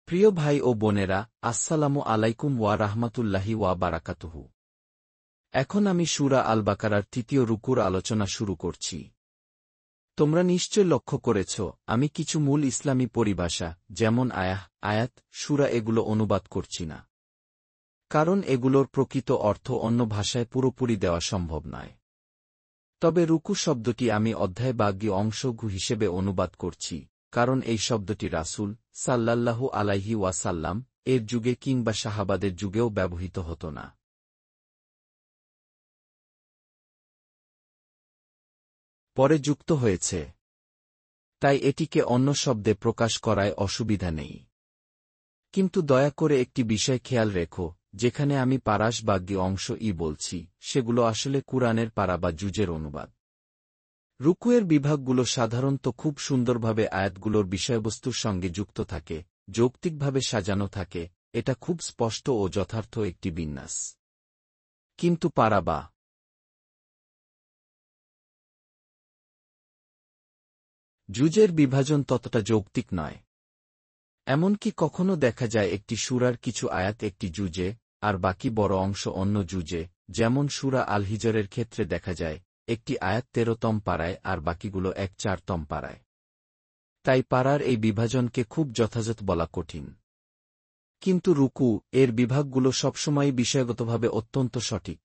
প্রিয় ভাই ও বোনেরা, আসসালামু আলাইকুম ওয়া রাহমাতুল্লাহি ওয়া বারাকাতুহু। এখন আমি সূরা আল বাকারার ৩য় রুকুর আলোচনা শুরু করছি। তোমরা নিশ্চয় লক্ষ্য করেছ, আমি কিছু মূল ইসলামী পরিভাষা যেমন আয়াত, সূরা এগুলো অনুবাদ করছি না। কারণ এগুলোর প্রকৃত অর্থ অন্য ভাষায় পুরোপুরি দেওয়া সম্ভব নয়। তবে রুকু শব্দটি আমি অধ্যায় বা অংশ হিসেবে অনুবাদ করছি, কারণ এই শব্দটি রাসূল সাল্লাল্লাহু আলাইহি ওয়াসাল্লাম এর যুগে কিংবা সাহাবাদের যুগেও ব্যবহৃত হতো না। পরে যুক্ত হয়েছে। তাই এটিকে অন্য শব্দে প্রকাশ করায় অসুবিধা নেই। কিন্তু দয়া করে একটি বিষয় খেয়াল রেখো, যেখানে আমি পারাস বা অংশ বলছি, সেগুলো আসলে কুরআনের পারা বা জুজের অনুবাদ। রুকুয়ের বিভাগগুলো সাধারণত খুব সুন্দরভাবে আয়াতগুলোর বিষয়বস্তুর সঙ্গে যুক্ত থাকে, যৌক্তিকভাবে সাজানো থাকে, এটা খুব স্পষ্ট ও যথার্থ একটি বিন্যাস। কিন্তু পারা বা জুজের বিভাজন ততটা যৌক্তিক নয়। এমনকি কখনো দেখা যায় একটি সূরার কিছু আয়াত একটি জুজে, আর বাকি বড় অংশ অন্য জুজে, যেমন সূরা আল হিজরের ক্ষেত্রে দেখা যায় একটি আয়াত ১৩তম পারায় আর বাকিগুলো ১/৪তম পারায়। তাই পারার এই বিভাজনকে খুব যথাযথ বলা কঠিন। কিন্তু রুকু এর বিভাগগুলো সবসময়ই বিষয়গতভাবে অত্যন্ত সঠিক।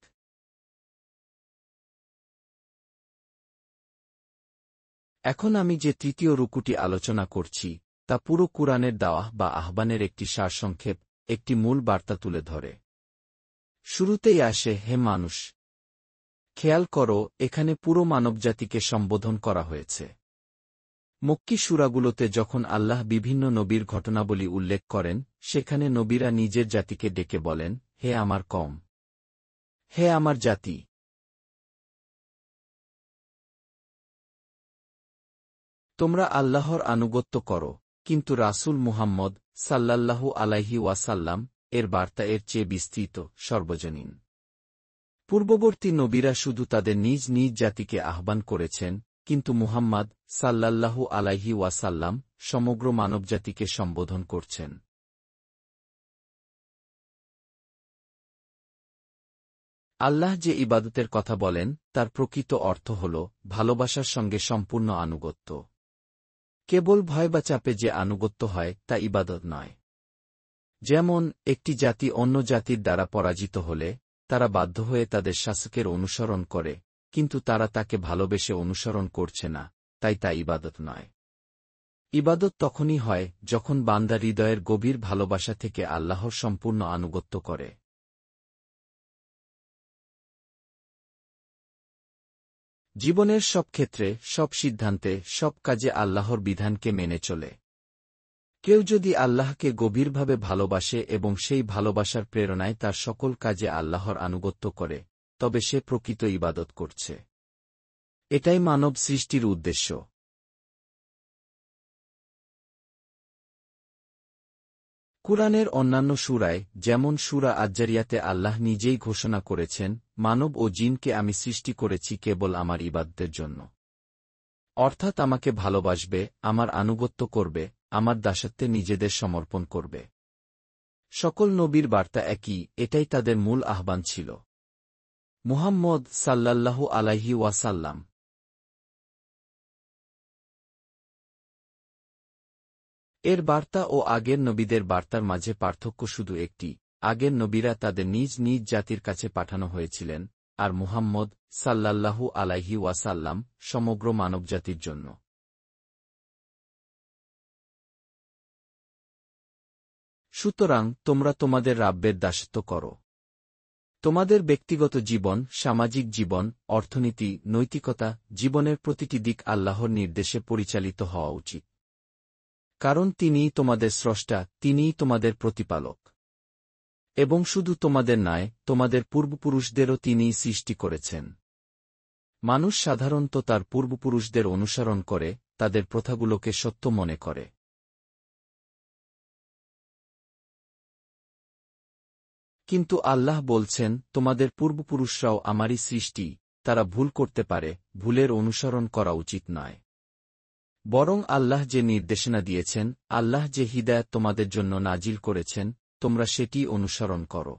এখন আমি যে তৃতীয় রুকুটি আলোচনা করছি, তা পুরো কুরআনের দাওয়াহ বা আহ্বানের একটি সারসংক্ষেপ, একটি মূল বার্তা তুলে ধরে। শুরুতেই আসে, হে মানুষ! খেয়াল করো, এখানে পুরো মানবজাতিকে সম্বোধন করা হয়েছে। মক্কি সূরাগুলোতে যখন আল্লাহ বিভিন্ন নবীর ঘটনাবলী উল্লেখ করেন, সেখানে নবীরা নিজের জাতিকে ডেকে বলেন, হে আমার কওম! হে আমার জাতি! তোমরা আল্লাহর আনুগত্য করো। কিন্তু রাসূল মুহাম্মদ সাল্লাল্লাহু আলাইহি ওয়াসাল্লাম এর বার্তা এর চেয়ে বিস্তৃত, সর্বজনীন। পূর্ববর্তী নবীরা শুধু তাদের নিজ নিজ জাতিকে আহ্বান করেছেন, কিন্তু মুহাম্মদ সাল্লাল্লাহু আলাইহি ওয়াসাল্লাম সমগ্র মানবজাতিকে সম্বোধন করছেন। আল্লাহ যে ইবাদতের কথা বলেন, তার প্রকৃত অর্থ হল ভালোবাসার সঙ্গে সম্পূর্ণ আনুগত্য। কেবল ভয় বা চাপে যে আনুগত্য হয় তা ইবাদত নয়। যেমন একটি জাতি অন্য জাতির দ্বারা পরাজিত হলে তারা বাধ্য হয়ে তাদের শাসকের অনুসরণ করে, কিন্তু তারা তাকে ভালোবেসে অনুসরণ করছে না, তাই তা ইবাদত নয়। ইবাদত তখনই হয় যখন বান্দা হৃদয়ের গভীর ভালোবাসা থেকে আল্লাহর সম্পূর্ণ আনুগত্য করে। জীবনের সব ক্ষেত্রে, সব সিদ্ধান্তে, সব কাজে আল্লাহর বিধানকে মেনে চলে। কেউ যদি আল্লাহকে গভীরভাবে ভালোবাসে এবং সেই ভালোবাসার প্রেরণায় তার সকল কাজে আল্লাহর আনুগত্য করে, তবে সে প্রকৃত ইবাদত করছে। এটাই মানব সৃষ্টির উদ্দেশ্য। কুরআনের অন্যান্য সূরায়, যেমন সূরা আয-যারিয়াতে আল্লাহ নিজেই ঘোষণা করেছেন, মানব ও জিনকে আমি সৃষ্টি করেছি কেবল আমার ইবাদতের জন্য। অর্থাৎ আমাকে ভালোবাসবে, আমার আনুগত্য করবে, আমার দাসত্বে নিজেদের সমর্পণ করবে। সকল নবীর বার্তা একই, এটাই তাদের মূল আহ্বান ছিল। মুহাম্মদ সাল্লাল্লাহু আলাইহি ওয়াসাল্লাম এর বার্তা ও আগের নবীদের বার্তার মাঝে পার্থক্য শুধু একটি, আগের নবীরা তাদের নিজ নিজ জাতির কাছে পাঠানো হয়েছিলেন, আর মুহাম্মদ সাল্লাল্লাহু আলাইহি ওয়াসাল্লাম সমগ্র মানবজাতির জন্য। সুতরাং তোমরা তোমাদের রাব্বের দাসত্ব করো। তোমাদের ব্যক্তিগত জীবন, সামাজিক জীবন, অর্থনীতি, নৈতিকতা, জীবনের প্রতিটি দিক আল্লাহর নির্দেশে পরিচালিত হওয়া উচিত। কারণ তিনিই তোমাদের স্রষ্টা, তিনিই তোমাদের প্রতিপালক। এবং শুধু তোমাদের নয়, তোমাদের পূর্বপুরুষদেরও তিনিই সৃষ্টি করেছেন। মানুষ সাধারণত তার পূর্বপুরুষদের অনুসরণ করে, তাদের প্রথাগুলোকে সত্য মনে করে। কিন্তু আল্লাহ বলছেন, তোমাদের পূর্বপুরুষরাও আমারই সৃষ্টি, তারা ভুল করতে পারে, ভুলের অনুসরণ করা উচিত নয়। বরং আল্লাহ যে নির্দেশনা দিয়েছেন, আল্লাহ যে হিদায়াত তোমাদের জন্য নাজিল করেছেন, তোমরা সেটি অনুসরণ করো।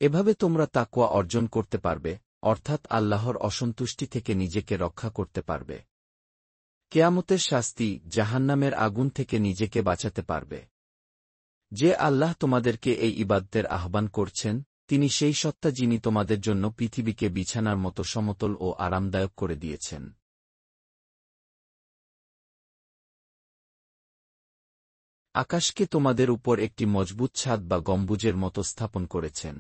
এভাবে তোমরা তাকওয়া অর্জন করতে পারবে, অর্থাৎ আল্লাহর অসন্তুষ্টি থেকে নিজেকে রক্ষা করতে পারবে। কেয়ামতের শাস্তি, জাহান্নামের আগুন থেকে নিজেকে বাঁচাতে পারবে। যে আল্লাহ তোমাদেরকে এই ইবাদতের আহ্বান করছেন, তিনি সেই সত্তা যিনি তোমাদের জন্য পৃথিবীকে বিছানার মতো সমতল ও আরামদায়ক করে দিয়েছেন। আকাশকে তোমাদের উপর একটি মজবুত ছাদ বা গম্বুজের মতো স্থাপন করেছেন।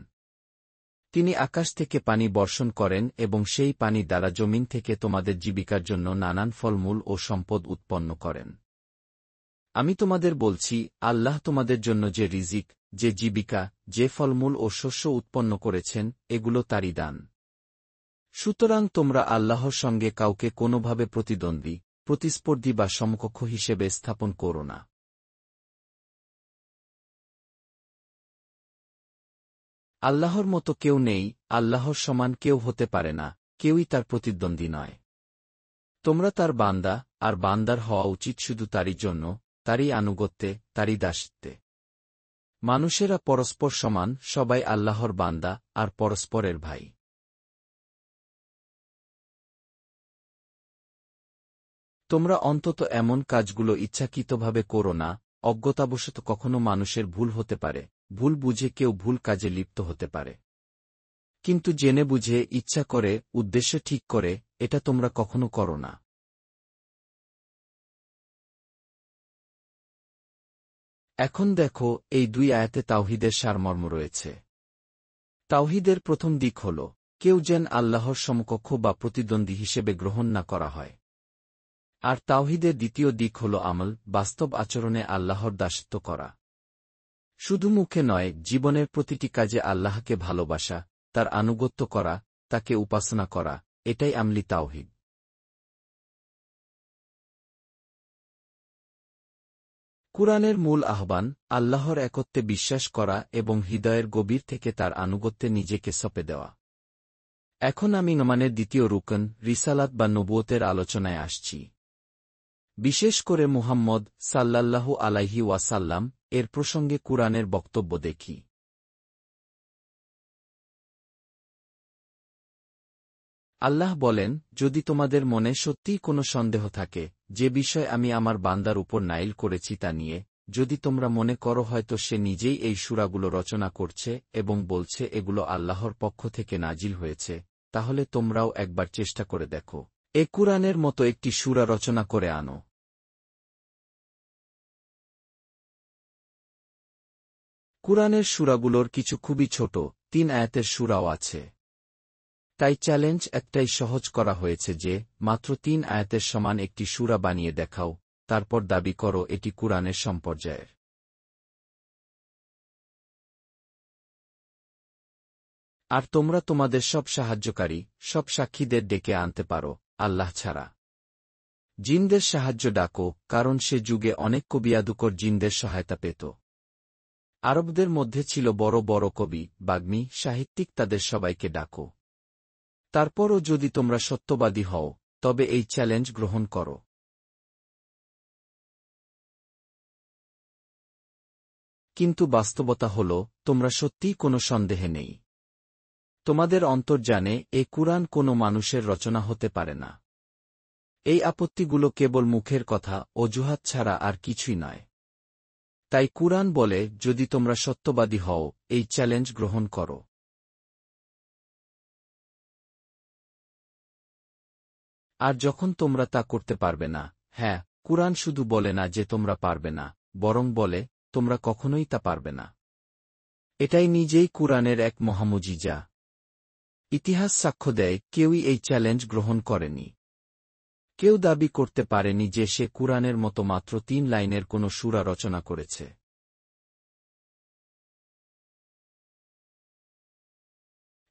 তিনি আকাশ থেকে পানি বর্ষণ করেন এবং সেই পানি দ্বারা জমিন থেকে তোমাদের জীবিকার জন্য নানান ফলমূল ও সম্পদ উৎপন্ন করেন। আমি তোমাদের বলছি, আল্লাহ তোমাদের জন্য যে রিজিক, যে জীবিকা, যে ফলমূল ও শস্য উৎপন্ন করেছেন, এগুলো তারই দান। সুতরাং তোমরা আল্লাহর সঙ্গে কাউকে কোনোভাবে প্রতিদ্বন্দ্বী, প্রতিস্পর্ধী বা সমকক্ষ হিসেবে স্থাপন করো না। আল্লাহর মতো কেউ নেই, আল্লাহর সমান কেউ হতে পারে না, কেউই তার প্রতিদ্বন্দ্বী নয়। তোমরা তার বান্দা, আর বান্দার হওয়া উচিত শুধু তারই জন্য, তারই আনুগত্যে, তারই দাসত্বে। মানুষেরা পরস্পর সমান, সবাই আল্লাহর বান্দা, আর পরস্পরের ভাই। তোমরা অন্তত এমন কাজগুলো ইচ্ছাকৃতভাবে করো না, অজ্ঞতাবশত কখনো মানুষের ভুল হতে পারে, ভুল বুঝে কেউ ভুল কাজে লিপ্ত হতে পারে। কিন্তু জেনে বুঝে, ইচ্ছা করে, উদ্দেশ্য ঠিক করে, এটা তোমরা কখনো করো না। এখন দেখো, এই দুই আয়াতে তাওহীদের সারমর্ম রয়েছে। তাওহীদের প্রথম দিক হল, কেউ যেন আল্লাহর সমকক্ষ বা প্রতিদ্বন্দ্বী হিসেবে গ্রহণ না করা হয়। আর তাওহীদের দ্বিতীয় দিক হল আমল, বাস্তব আচরণে আল্লাহর দাসত্ব করা। শুধু মুখে নয়, জীবনের প্রতিটি কাজে আল্লাহকে ভালোবাসা, তার আনুগত্য করা, তাকে উপাসনা করা, এটাই আমলি তাওহীদ। কুরআনের মূল আহ্বান, আল্লাহর একত্বে বিশ্বাস করা এবং হৃদয়ের গভীর থেকে তার আনুগত্যে নিজেকে সঁপে দেওয়া। এখন আমি ইমানের দ্বিতীয় রুকন, রিসালাত বা নবুয়তের আলোচনায় আসছি। বিশেষ করে মুহাম্মদ সাল্লাল্লাহু আলাইহি ওয়াসাল্লাম এর প্রসঙ্গে কুরআনের বক্তব্য দেখি। আল্লাহ বলেন, যদি তোমাদের মনে সত্যিই কোনো সন্দেহ থাকে, যে বিষয় আমি আমার বান্দার উপর নাইল করেছি তা নিয়ে, যদি তোমরা মনে করো হয়তো সে নিজেই এই সূরাগুলো রচনা করছে এবং বলছে এগুলো আল্লাহর পক্ষ থেকে নাজিল হয়েছে, তাহলে তোমরাও একবার চেষ্টা করে দেখো, এ কুরআনের মতো একটি সূরা রচনা করে আনো। কুরআনের সূরাগুলোর কিছু খুবই ছোট, 3 আয়াতের সূরাও আছে। তাই চ্যালেঞ্জ একটাই সহজ করা হয়েছে যে, মাত্র 3 আয়াতের সমান একটি সূরা বানিয়ে দেখাও, তারপর দাবি করো এটি কুরআনের সমপর্যায়ের। আর তোমরা তোমাদের সব সাহায্যকারী, সব সাক্ষীদের ডেকে আনতে পারো, আল্লাহ ছাড়া। জিনদের সাহায্য ডাকো, কারণ সে যুগে অনেক কবিয়াদুকর জিনদের সহায়তা পেত। আরবদের মধ্যে ছিল বড় বড় কবি, বাগ্মী, সাহিত্যিক, তাদের সবাইকে ডাকো। তারপরও যদি তোমরা সত্যবাদী হও, তবে এই চ্যালেঞ্জ গ্রহণ করো। কিন্তু বাস্তবতা হল, তোমরা সত্যিই কোনো সন্দেহে নেই। তোমাদের অন্তর জানে, এ কুরআন কোনো মানুষের রচনা হতে পারে না। এই আপত্তিগুলো কেবল মুখের কথা, অজুহাত ছাড়া আর কিছুই নয়। তাই কুরআন বলে, যদি তোমরা সত্যবাদী হও, এই চ্যালেঞ্জ গ্রহণ করো। আর যখন তোমরা তা করতে পারবে না, হ্যাঁ, কুরআন শুধু বলে না যে তোমরা পারবে না, বরং বলে, তোমরা কখনোই তা পারবে না। এটাই নিজেই কুরআনের এক মহামুজিজা। ইতিহাস সাক্ষ্য দেয়, কেউই এই চ্যালেঞ্জ গ্রহণ করেনি। কেউ দাবি করতে পারেনি যে সে কুরআনের মতো মাত্র 3 লাইনের কোনো সূরা রচনা করেছে।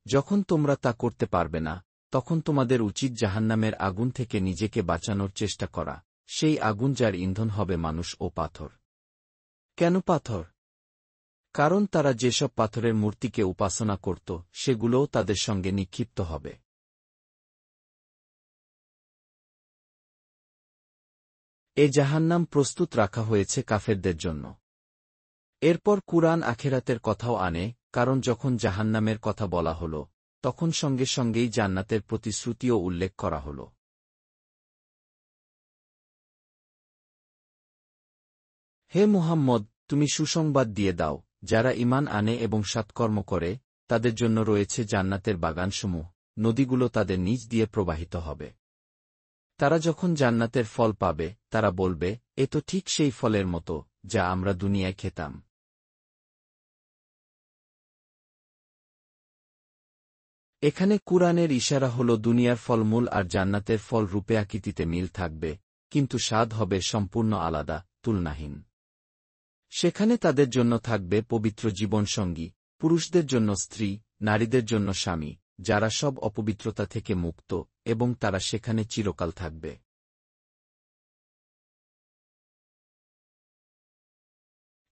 যখন তোমরা তা করতে পারবে না, তখন তোমাদের উচিত জাহান্নামের আগুন থেকে নিজেকে বাঁচানোর চেষ্টা করা, সেই আগুন যার ইন্ধন হবে মানুষ ও পাথর। কেন পাথর? কারণ তারা যেসব পাথরের মূর্তিকে উপাসনা করত, সেগুলোও তাদের সঙ্গে নিক্ষিপ্ত হবে। এ জাহান্নাম প্রস্তুত রাখা হয়েছে কাফেরদের জন্য। এরপর কুরআন আখেরাতের কথাও আনে, কারণ যখন জাহান্নামের কথা বলা হল, তখন সঙ্গে সঙ্গেই জান্নাতের প্রতিশ্রুতিও উল্লেখ করা হল। হে মুহাম্মদ, তুমি সুসংবাদ দিয়ে দাও, যারা ঈমান আনে এবং সৎকর্ম করে, তাদের জন্য রয়েছে জান্নাতের বাগানসমূহ, নদীগুলো তাদের নিচ দিয়ে প্রবাহিত হবে। তারা যখন জান্নাতের ফল পাবে, তারা বলবে, এ তো ঠিক সেই ফলের মতো, যা আমরা দুনিয়ায় খেতাম। এখানে কুরআনের ইশারা হল দুনিয়ার ফলমূল আর জান্নাতের ফল রূপে আকৃতিতে মিল থাকবে, কিন্তু স্বাদ হবে সম্পূর্ণ আলাদা, তুলনাহীন। সেখানে তাদের জন্য থাকবে পবিত্র জীবনসঙ্গী, পুরুষদের জন্য স্ত্রী, নারীদের জন্য স্বামী, যারা সব অপবিত্রতা থেকে মুক্ত, এবং তারা সেখানে চিরকাল থাকবে।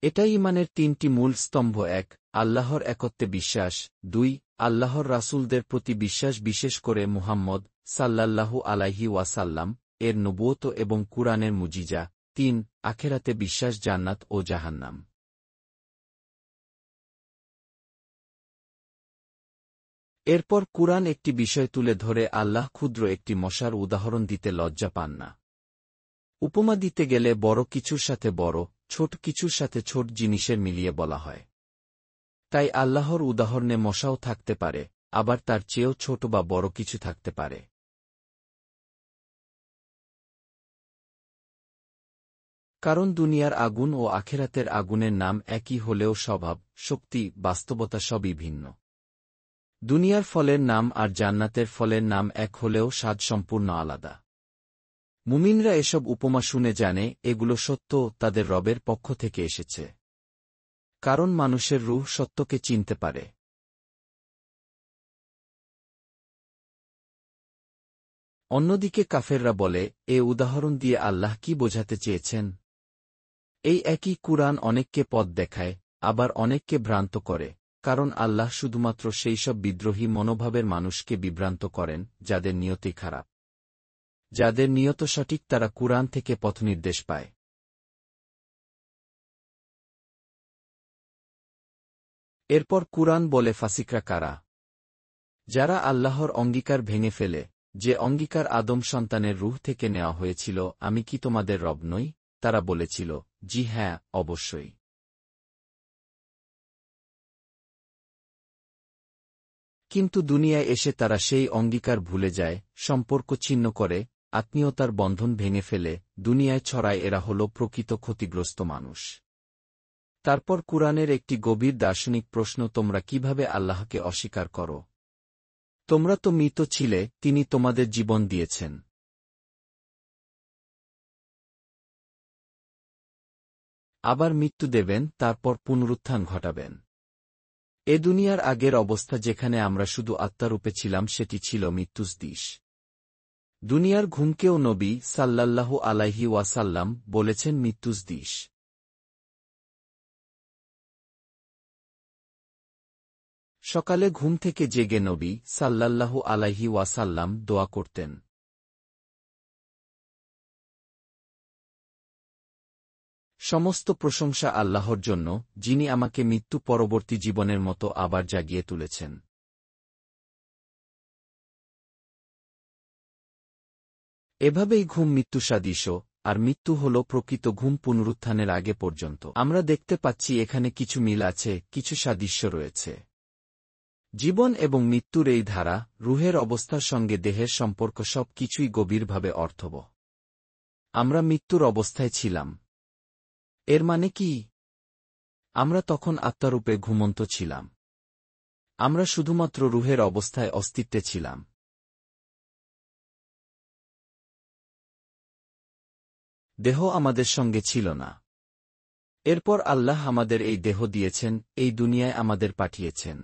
এটাই ঈমানের তিনটি মূল স্তম্ভ: ১. আল্লাহর একত্বে বিশ্বাস, ২. আল্লাহর রাসূলদের প্রতি বিশ্বাস, বিশেষ করে মুহাম্মদ সাল্লাল্লাহু আলাইহি ওয়াসাল্লাম এর নবুয়ত এবং কুরআনের মুজিজা, ৩. আখেরাতে বিশ্বাস, জান্নাত ও জাহান্নাম। এরপর কুরআন একটি বিষয় তুলে ধরে আল্লাহ ক্ষুদ্র একটি মশার উদাহরণ দিতে লজ্জা পান না। উপমা দিতে গেলে বড় কিছুর সাথে বড়, ছোট কিছুর সাথে ছোট জিনিসের মিলিয়ে বলা হয়। তাই আল্লাহর উদাহরণে মশাও থাকতে পারে, আবার তার চেয়েও ছোট বা বড় কিছু থাকতে পারে। কারণ দুনিয়ার আগুন ও আখেরাতের আগুনের নাম একই হলেও স্বভাব, শক্তি, বাস্তবতা সবই ভিন্ন। দুনিয়ার ফলের নাম আর জান্নাতের ফলের নাম এক হলেও স্বাদ সম্পূর্ণ আলাদা। মুমিনরা এসব উপমা শুনে জানে এগুলো সত্য, তাদের রবের পক্ষ থেকে এসেছে। কারণ মানুষের রূহ সত্যকে চিনতে পারে। অন্যদিকে কাফেররা বলে, এ উদাহরণ দিয়ে আল্লাহ কি বোঝাতে চেয়েছেন? এই একই কুরআন অনেককে পথ দেখায়, আবার অনেককে ভ্রান্ত করে, কারণ আল্লাহ শুধুমাত্র সেই সব বিদ্রোহী মনোভাবের মানুষকে বিভ্রান্ত করেন, যাদের নিয়তি খারাপ। যাদের নিয়ত সঠিক তারা কুরআন থেকে পথনির্দেশ পায়। এরপর কুরআন বলে ফাসিকরা কারা? যারা আল্লাহর অঙ্গীকার ভেঙে ফেলে, যে অঙ্গীকার আদম সন্তানের রূহ থেকে নেওয়া হয়েছিল, আমি কি তোমাদের রব নই? তারা বলেছিল, জি হ্যাঁ, অবশ্যই। কিন্তু দুনিয়ায় এসে তারা সেই অঙ্গীকার ভুলে যায়, সম্পর্ক ছিন্ন করে, আত্মীয়তার বন্ধন ভেঙে ফেলে, দুনিয়ায় ছড়ায়। এরা হল প্রকৃত ক্ষতিগ্রস্ত মানুষ। তারপর কুরআনের একটি গভীর দার্শনিক প্রশ্ন: তোমরা কিভাবে আল্লাহকে অস্বীকার করো? তোমরা তো মৃত ছিলে, তিনি তোমাদের জীবন দিয়েছেন। আবার মৃত্যু দেবেন, তারপর পুনরুত্থান ঘটাবেন। এ দুনিয়ার আগের অবস্থা যেখানে আমরা শুধু আত্মারূপে ছিলাম, সেটি ছিল মৃত্যুসদৃশ। দুনিয়ার ঘুমকেও নবী সাল্লাল্লাহু আলাইহি ওয়াসাল্লাম বলেছেন মৃত্যুসদৃশ। সকালে ঘুম থেকে জেগে নবী সাল্লাল্লাহু আলাইহি ওয়াসাল্লাম দোয়া করতেন, সমস্ত প্রশংসা আল্লাহর জন্য, যিনি আমাকে মৃত্যু পরবর্তী জীবনের মতো আবার জাগিয়ে তুলেছেন। এভাবেই ঘুম মৃত্যু সাদৃশ্য, আর মৃত্যু হল প্রকৃত ঘুম পুনরুত্থানের আগে পর্যন্ত। আমরা দেখতে পাচ্ছি এখানে কিছু মিল আছে, কিছু সাদৃশ্য রয়েছে। জীবন এবং মৃত্যুর এই ধারা, রুহের অবস্থার সঙ্গে দেহের সম্পর্ক সব কিছুই গভীরভাবে অর্থবহ। আমরা মৃত্যুর অবস্থায় ছিলাম। এর মানে কি? আমরা তখন আত্মারূপে ঘুমন্ত ছিলাম। আমরা শুধুমাত্র রুহের অবস্থায় অস্তিত্বে ছিলাম। দেহ আমাদের সঙ্গে ছিল না। এরপর আল্লাহ আমাদের এই দেহ দিয়েছেন, এই দুনিয়ায় আমাদের পাঠিয়েছেন।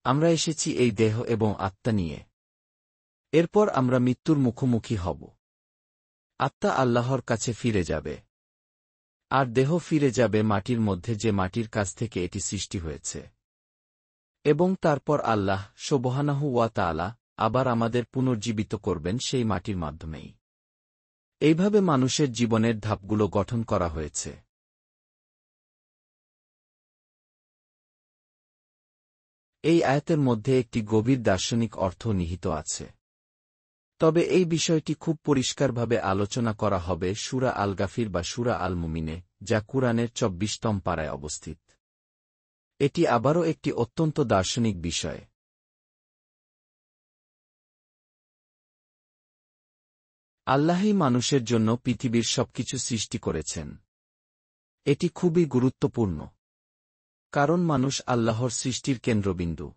আমরা এসেছি এই দেহ এবং আত্মা নিয়ে। এরপর আমরা মৃত্যুর মুখোমুখি হব। আত্মা আল্লাহর কাছে ফিরে যাবে। আর দেহ ফিরে যাবে মাটির মধ্যে, যে মাটির কাছ থেকে এটি সৃষ্টি হয়েছে। এবং তারপর আল্লাহ সুবহানাহু ওয়া তাআলা আবার আমাদের পুনর্জীবিত করবেন সেই মাটির মাধ্যমেই। এইভাবে মানুষের জীবনের ধাপগুলো গঠন করা হয়েছে। এই আয়াতের মধ্যে একটি গভীর দার্শনিক অর্থ নিহিত আছে। তবে এই বিষয়টি খুব পরিষ্কারভাবে আলোচনা করা হবে সূরা আল গাফির বা সূরা আল মুমিনে, যা কুরআনের ২৪তম পারায় অবস্থিত। এটি আবারও একটি অত্যন্ত দার্শনিক বিষয়। আল্লাহই মানুষের জন্য পৃথিবীর সবকিছু সৃষ্টি করেছেন। এটি খুবই গুরুত্বপূর্ণ, কারণ মানুষ আল্লাহর সৃষ্টির কেন্দ্রবিন্দু।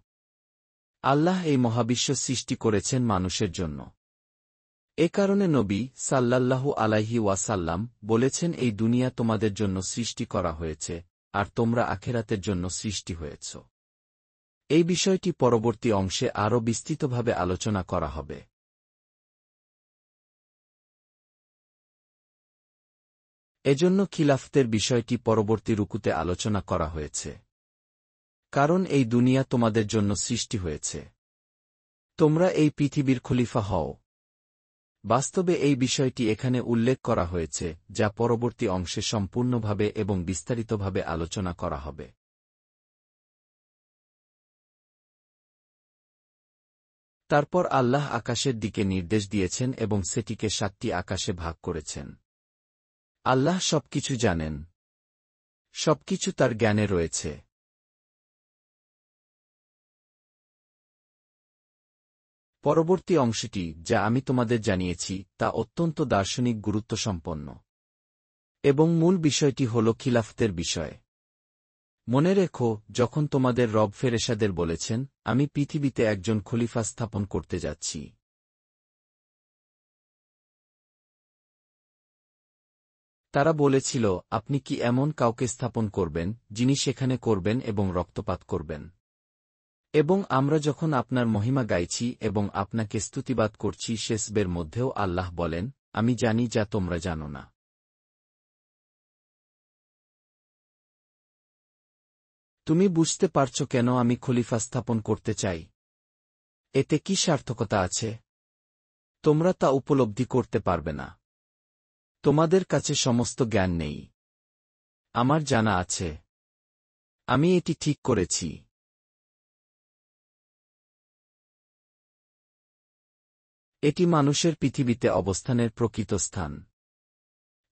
আল্লাহ এই মহাবিশ্ব সৃষ্টি করেছেন মানুষের জন্য। এ কারণে নবী সাল্লাল্লাহু আলাইহি ওয়াসাল্লাম বলেছেন, এই দুনিয়া তোমাদের জন্য সৃষ্টি করা হয়েছে, আর তোমরা আখেরাতের জন্য সৃষ্টি হয়েছ। এই বিষয়টি পরবর্তী অংশে আরও বিস্তৃতভাবে আলোচনা করা হবে। এজন্য খিলাফতের বিষয়টি পরবর্তী রুকুতে আলোচনা করা হয়েছে। কারণ এই দুনিয়া তোমাদের জন্য সৃষ্টি হয়েছে। তোমরা এই পৃথিবীর খলিফা হও। বাস্তবে এই বিষয়টি এখানে উল্লেখ করা হয়েছে, যা পরবর্তী অংশে সম্পূর্ণভাবে এবং বিস্তারিতভাবে আলোচনা করা হবে। তারপর আল্লাহ আকাশের দিকে নির্দেশ দিয়েছেন এবং সেটিকে ৭টি আকাশে ভাগ করেছেন। আল্লাহ সবকিছু জানেন। সবকিছু তার জ্ঞানে রয়েছে। পরবর্তী অংশটি, যা আমি তোমাদের জানিয়েছি, তা অত্যন্ত দার্শনিক গুরুত্বসম্পন্ন। এবং মূল বিষয়টি হল খিলাফতের বিষয়। মনে রেখো, যখন তোমাদের রব ফেরেশতাদের বলেছেন, আমি পৃথিবীতে একজন খলিফা স্থাপন করতে যাচ্ছি। তারা বলেছিল, আপনি কি এমন কাউকে স্থাপন করবেন, যিনি সেখানে করবেন এবং রক্তপাত করবেন? এবং আমরা যখন আপনার মহিমা গাইছি এবং আপনাকে স্তুতিবাদ করছি, শেষবের মধ্যেও আল্লাহ বলেন, আমি জানি যা তোমরা জানো না। তুমি বুঝতে পারছ কেন আমি খলিফা স্থাপন করতে চাই? এতে কি সার্থকতা আছে? তোমরা তা উপলব্ধি করতে পারবে না। তোমাদের কাছে সমস্ত জ্ঞান নেই। আমার জানা আছে। আমি এটি ঠিক করেছি। এটি মানুষের পৃথিবীতে অবস্থানের প্রকৃত স্থান।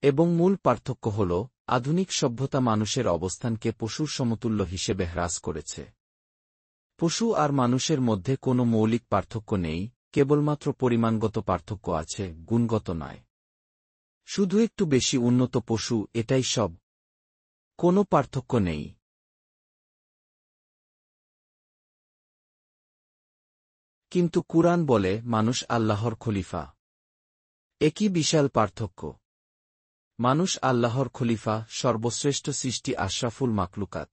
এবং মূল পার্থক্য হল, আধুনিক সভ্যতা মানুষের অবস্থানকে পশুর সমতুল্য হিসেবে হ্রাস করেছে। পশু আর মানুষের মধ্যে কোনো মৌলিক পার্থক্য নেই, কেবলমাত্র পরিমাণগত পার্থক্য আছে, গুণগত নয়। শুধু একটু বেশি উন্নত পশু, এটাই সব। কোনো পার্থক্য নেই। কিন্তু কুরআন বলে, মানুষ আল্লাহর খলিফা। একই বিশাল পার্থক্য। মানুষ আল্লাহর খলিফা, সর্বশ্রেষ্ঠ সৃষ্টি, আশরাফুল মাখলুকাত।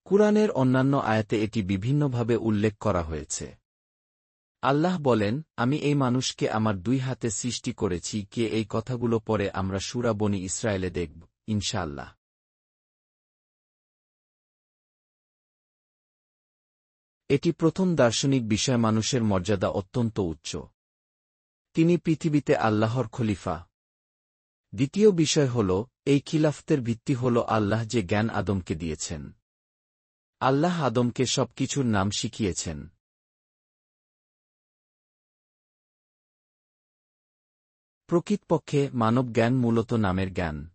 কুরআনের অন্যান্য আয়াতে এটি বিভিন্নভাবে উল্লেখ করা হয়েছে। আল্লাহ বলেন, আমি এই মানুষকে আমার ২ হাতে সৃষ্টি করেছি। কে এই কথাগুলো পরে আমরা সূরা বনী ইসরায়েলে দেখব, ইনশাআল্লাহ। এটি প্রথম দার্শনিক বিষয়। মানুষের মর্যাদা অত্যন্ত উচ্চ। তিনি পৃথিবীতে আল্লাহর খলিফা। দ্বিতীয় বিষয় হল, এই খিলাফতের ভিত্তি হল আল্লাহ যে জ্ঞান আদমকে দিয়েছেন। আল্লাহ আদমকে সবকিছুর নাম শিখিয়েছেন। প্রকৃতপক্ষে মানব জ্ঞান মূলত নামের জ্ঞান।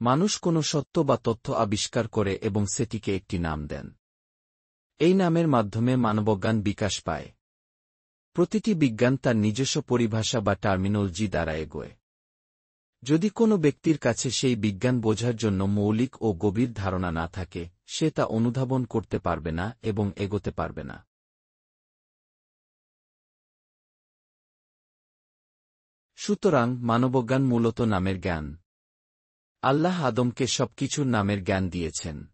মানুষ কোনো সত্য বা তথ্য আবিষ্কার করে এবং সেটিকে একটি নাম দেন। এই নামের মাধ্যমে মানবজ্ঞান বিকাশ পায়। প্রতিটি বিজ্ঞান তার নিজস্ব পরিভাষা বা টার্মিনোলজি দ্বারা এগোয়। যদি কোনো ব্যক্তির কাছে সেই বিজ্ঞান বোঝার জন্য মৌলিক ও গভীর ধারণা না থাকে, সে তা অনুধাবন করতে পারবে না এবং এগোতে পারবে না। সুতরাং মানবজ্ঞান মূলত নামের জ্ঞান। আল্লাহ আদমকে সবকিছুর নামের জ্ঞান দিয়েছেন।